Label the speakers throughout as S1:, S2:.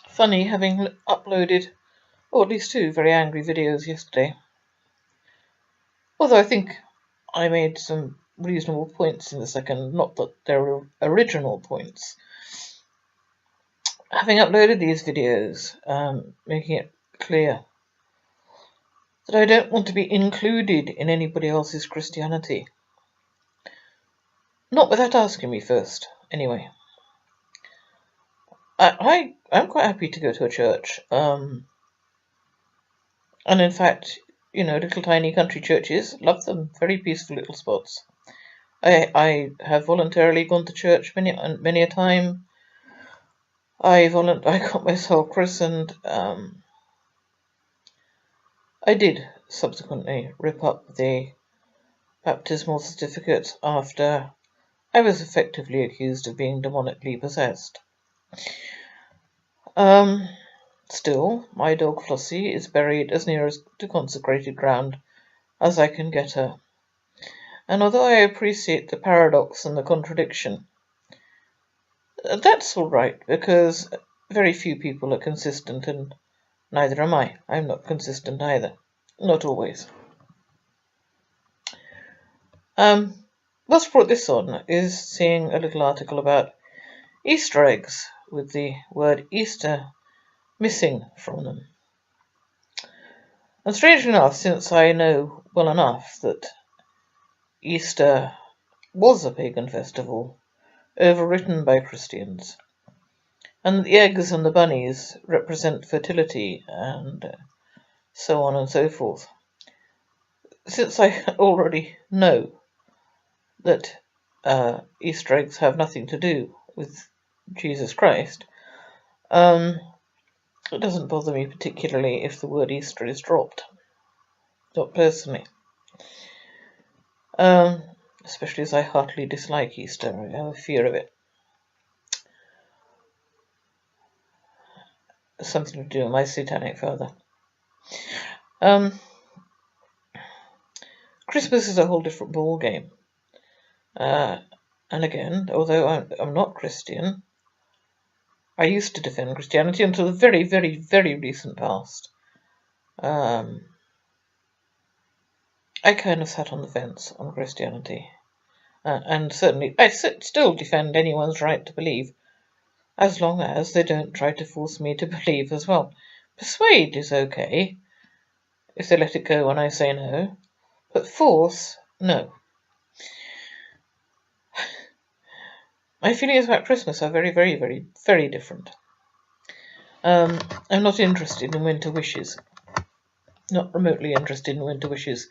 S1: Funny, having uploaded, or at least 2 very angry videos yesterday. Although I think I made some reasonable points in the second, not that they're original points. Having uploaded these videos, making it clear that I don't want to be included in anybody else's Christianity. Not without asking me first, anyway. I'm quite happy to go to a church. And in fact, little tiny country churches, love them. Very peaceful little spots. I have voluntarily gone to church many a time. I got myself christened. I did subsequently rip up the baptismal certificate after I was effectively accused of being demonically possessed. Still, my dog Flossie is buried as near to consecrated ground as I can get her. And although I appreciate the paradox and the contradiction, that's all right, because very few people are consistent, and neither am I. I'm not consistent either. Not always. What's brought this on is seeing a little article about Easter eggs with the word Easter missing from them. And strangely enough, since I know well enough that Easter was a pagan festival overwritten by Christians, and the eggs and the bunnies represent fertility and so on and so forth, since I already know that Easter eggs have nothing to do with Jesus Christ, it doesn't bother me particularly if the word Easter is dropped. Not personally. Especially as I heartily dislike Easter. I have a fear of it. Something to do with my satanic father. Christmas is a whole different ball game. And again, although I'm not Christian, I used to defend Christianity until the very, very, very recent past. I kind of sat on the fence on Christianity. And certainly, I still defend anyone's right to believe, as long as they don't try to force me to believe as well. Persuade is okay, if they let it go when I say no. But force, no. My feelings about Christmas are very, very, very, very different. I'm not interested in winter wishes. Not remotely interested in winter wishes.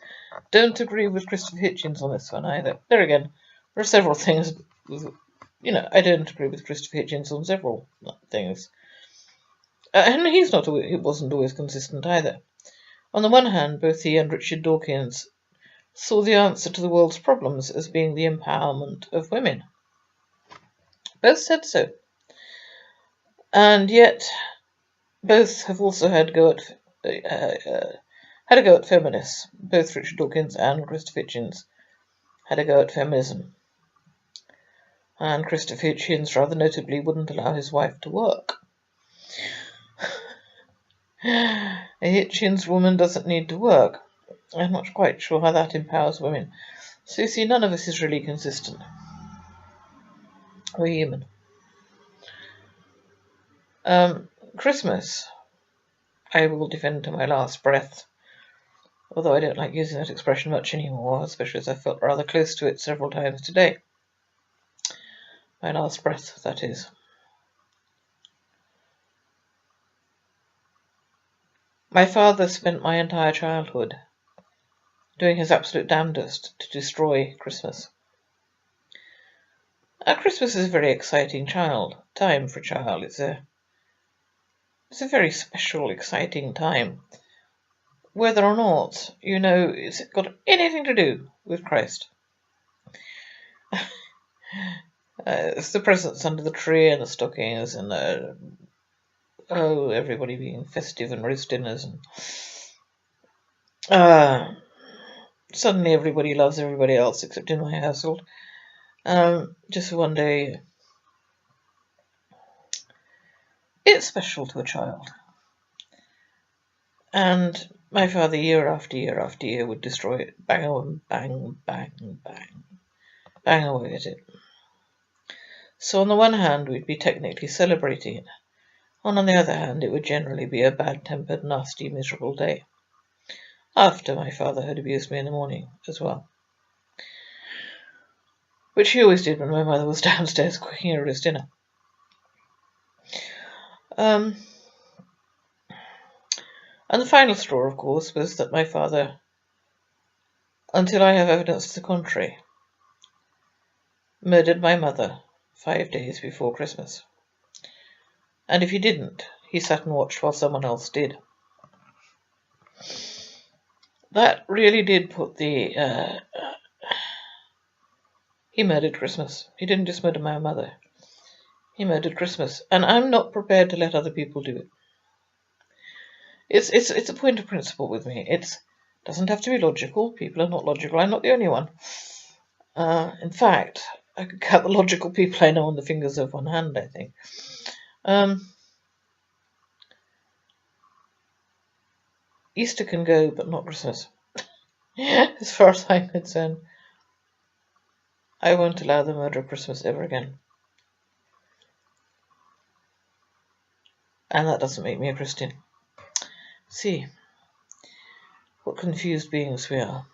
S1: Don't agree with Christopher Hitchens on this one either. There again, there are several things. I don't agree with Christopher Hitchens on several things. And he wasn't always consistent either. On the one hand, both he and Richard Dawkins saw the answer to the world's problems as being the empowerment of women. Both said so. And yet, both have also had a go at feminists. Both Richard Dawkins and Christopher Hitchens had a go at feminism. And Christopher Hitchens rather notably wouldn't allow his wife to work. A Hitchens woman doesn't need to work. I'm not quite sure how that empowers women. So you see, none of us is really consistent. We're human. Christmas, I will defend to my last breath, although I don't like using that expression much anymore, especially as I felt rather close to it several times today. My last breath, that is. My father spent my entire childhood doing his absolute damnedest to destroy Christmas. Christmas is a very exciting time for a child. It's a very special, exciting time. Whether or not, it's got anything to do with Christ. It's the presents under the tree and the stockings and everybody being festive and roast dinners. And suddenly everybody loves everybody else except in my household. Just for one day. It's special to a child. And my father, year after year after year, would destroy it. Bang, bang, bang, bang. Bang away at it. So on the one hand, we'd be technically celebrating it. On the other hand, it would generally be a bad-tempered, nasty, miserable day. After my father had abused me in the morning as well. Which he always did when my mother was downstairs cooking her roast dinner. And the final straw, of course, was that my father, until I have evidence to the contrary, murdered my mother 5 days before Christmas. And if he didn't, he sat and watched while someone else did. That really did put the... he murdered Christmas. He didn't just murder my mother. He murdered Christmas. And I'm not prepared to let other people do it. It's a point of principle with me. It doesn't have to be logical. People are not logical. I'm not the only one. In fact, I could count the logical people I know on the fingers of one hand, I think. Easter can go, but not Christmas. As far as I'm concerned, I won't allow the murder of Christmas ever again. And that doesn't make me a Christian. See, what confused beings we are.